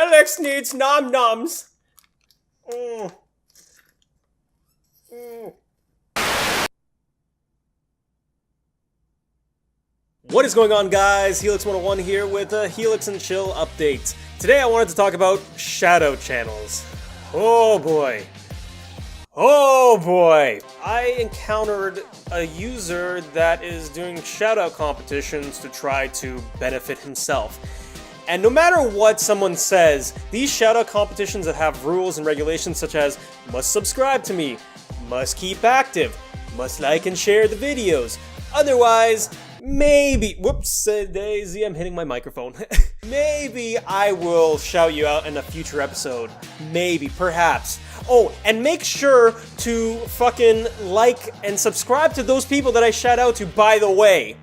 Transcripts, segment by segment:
Helix needs nom noms. What is going on, guys? Helix 101 here with a Helix and Chill update. Today I wanted to talk about Shoutout Channels. Oh boy. Oh boy. I encountered a user that is doing shoutout competitions to try to benefit himself. And no matter what someone says, these shoutout competitions that have rules and regulations such as must subscribe to me, must keep active, must like and share the videos, otherwise, maybe, whoops, daisy, I'm hitting my microphone. Maybe I will shout you out in a future episode. Maybe, perhaps. Oh, and make sure to fucking like and subscribe to those people that I shout out to, by the way.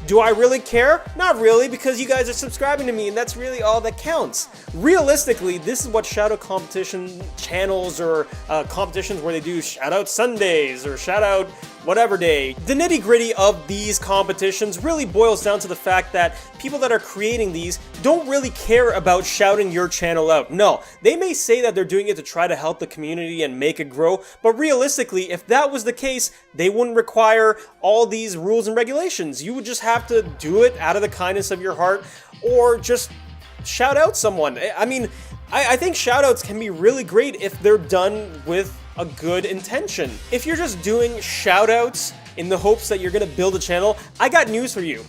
Do I really care? Not really, because you guys are subscribing to me, and that's really all that counts. Realistically, this is what shoutout competition channels or competitions where they do shoutout Sundays or shoutout whatever day. The nitty-gritty of these competitions really boils down to the fact that people that are creating these don't really care about shouting your channel out. No, they may say that they're doing it to try to help the community and make it grow, but realistically, if that was the case, they wouldn't require all these rules and regulations. You would just have to do it out of the kindness of your heart, or just shout out someone. I mean, I think shoutouts can be really great if they're done with a good intention. If you're just doing shoutouts in the hopes that you're gonna build a channel, I got news for you.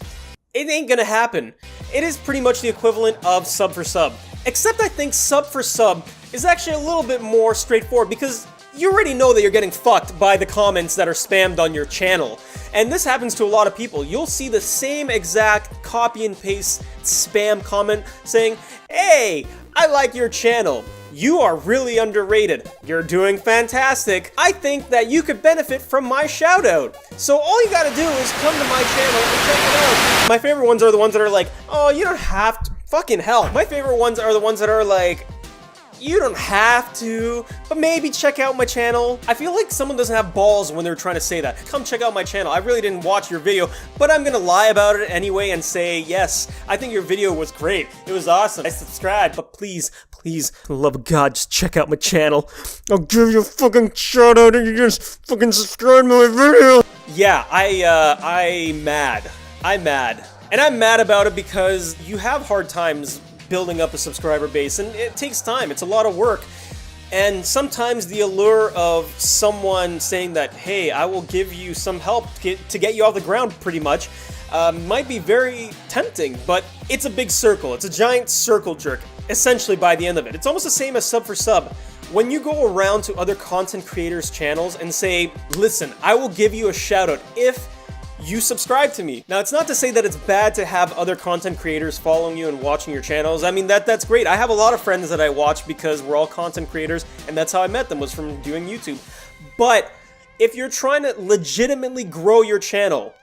It ain't gonna happen. It is pretty much the equivalent of sub for sub. Except I think sub for sub is actually a little bit more straightforward because you already know that you're getting fucked by the comments that are spammed on your channel. And this happens to a lot of people. You'll see the same exact copy and paste spam comment saying, "Hey, I like your channel. You are really underrated. You're doing fantastic. I think that you could benefit from my shoutout. So all you gotta do is come to my channel and check it out." My favorite ones are the ones that are like, "Oh, you don't have to." Fucking hell. My favorite ones are the ones that are like, "You don't have to, but maybe check out my channel." I feel like someone doesn't have balls when they're trying to say that. Come check out my channel. I really didn't watch your video, but I'm gonna lie about it anyway and say, yes, I think your video was great. It was awesome. I subscribed, but please, for the love of God, just check out my channel. I'll give you a fucking shout out and you just fucking subscribe to my video. Yeah, I'm mad. And I'm mad about it because you have hard times building up a subscriber base, and it takes time. It's a lot of work. And sometimes the allure of someone saying that, "Hey, I will give you some help to get you off the ground," pretty much, might be very tempting, but it's a big circle. It's a giant circle jerk, essentially, by the end of it. It's almost the same as sub for sub. When you go around to other content creators' channels and say, "Listen, I will give you a shout out if you subscribe to me." Now, it's not to say that it's bad to have other content creators following you and watching your channels. I mean, that's great. I have a lot of friends that I watch because we're all content creators, and that's how I met them, was from doing YouTube. But if you're trying to legitimately grow your channel,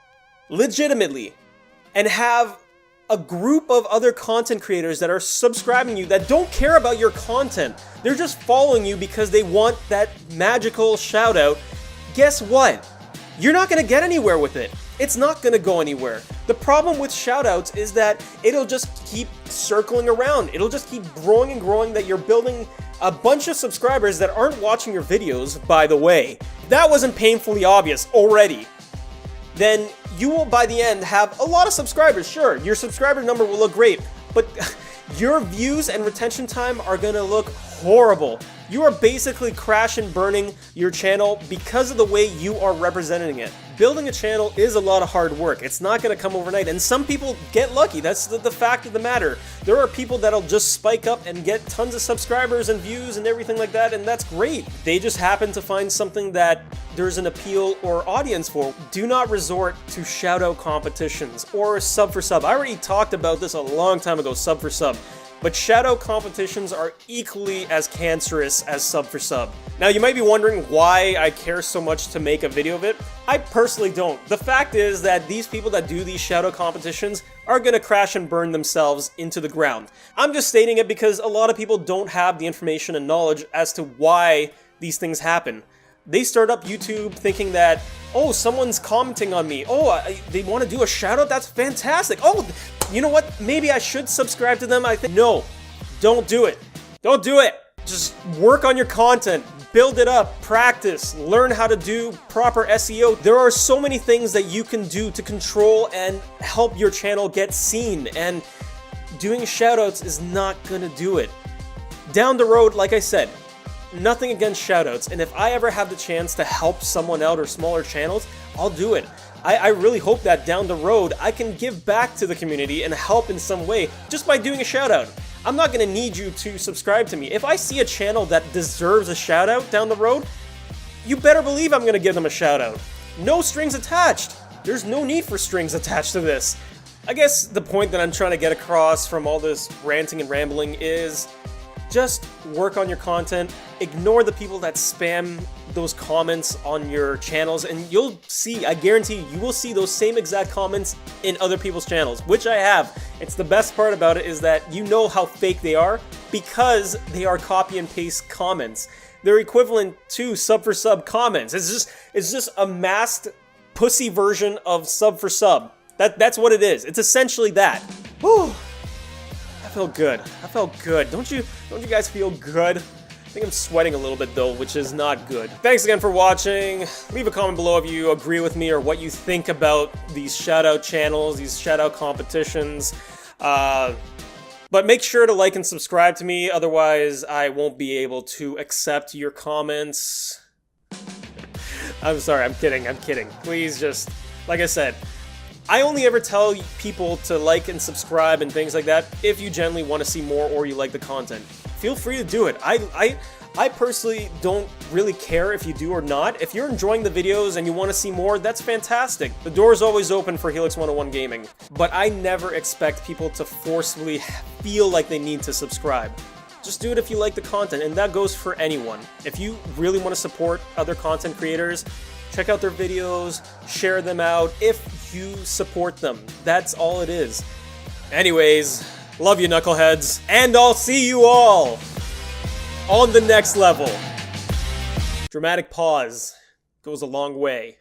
and have a group of other content creators that are subscribing you that don't care about your content, they're just following you because they want that magical shout out, guess what? You're not gonna get anywhere with it. It's not gonna go anywhere. The problem with shoutouts is that it'll just keep circling around. It'll just keep growing and growing, that you're building a bunch of subscribers that aren't watching your videos, by the way. If that wasn't painfully obvious already, then you will, by the end, have a lot of subscribers. Sure, your subscriber number will look great, but your views and retention time are gonna look horrible. You are basically crash and burning your channel because of the way you are representing it. Building a channel is a lot of hard work. It's not going to come overnight, and some people get lucky. That's the fact of the matter. There are people that'll just spike up and get tons of subscribers and views and everything like that, and that's great. They just happen to find something that there's an appeal or audience for. Do not resort to shoutout competitions or sub for sub. I already talked about this a long time ago, sub for sub. But shoutout competitions are equally as cancerous as sub for sub. Now, you might be wondering why I care so much to make a video of it. I personally don't. The fact is that these people that do these shoutout competitions are gonna crash and burn themselves into the ground. I'm just stating it because a lot of people don't have the information and knowledge as to why these things happen. They start up YouTube thinking that, oh, someone's commenting on me. Oh, they want to do a shout out? That's fantastic. Oh, you know what? Maybe I should subscribe to them. I think, no. don't do it. Don't do it. Just work on your content, build it up, practice, learn how to do proper SEO. There are so many things that you can do to control and help your channel get seen, and doing shoutouts is not gonna do it. Down the road, like I said, nothing against shoutouts, and if I ever have the chance to help someone out or smaller channels, I'll do it. I really hope that down the road I can give back to the community and help in some way just by doing a shoutout. I'm not gonna need you to subscribe to me. If I see a channel that deserves a shoutout down the road, you better believe I'm gonna give them a shoutout. No strings attached. There's no need for strings attached to this. I guess the point that I'm trying to get across from all this ranting and rambling is just work on your content, ignore the people that spam those comments on your channels, and you'll see, I guarantee you will see those same exact comments in other people's channels, which I have. It's the best part about it is that you know how fake they are because they are copy and paste comments. They're equivalent to sub for sub comments. It's just a masked pussy version of sub for sub. That's what it is. It's essentially that. Whew. I felt good. I felt good. Don't you guys feel good? I think I'm sweating a little bit though, which is not good. Thanks again for watching. Leave a comment below if you agree with me or what you think about these shoutout channels, these shoutout competitions. But make sure to like and subscribe to me, otherwise I won't be able to accept your comments. I'm sorry, I'm kidding. Please just, like I said, I only ever tell people to like and subscribe and things like that if you genuinely want to see more or you like the content. Feel free to do it. I personally don't really care if you do or not. If you're enjoying the videos and you want to see more, that's fantastic. The door is always open for Helix 101 Gaming. But I never expect people to forcefully feel like they need to subscribe. Just do it if you like the content, and that goes for anyone. If you really want to support other content creators, check out their videos, share them out if you support them. That's all it is. Anyways, love you knuckleheads, and I'll see you all on the next level. Dramatic pause goes a long way.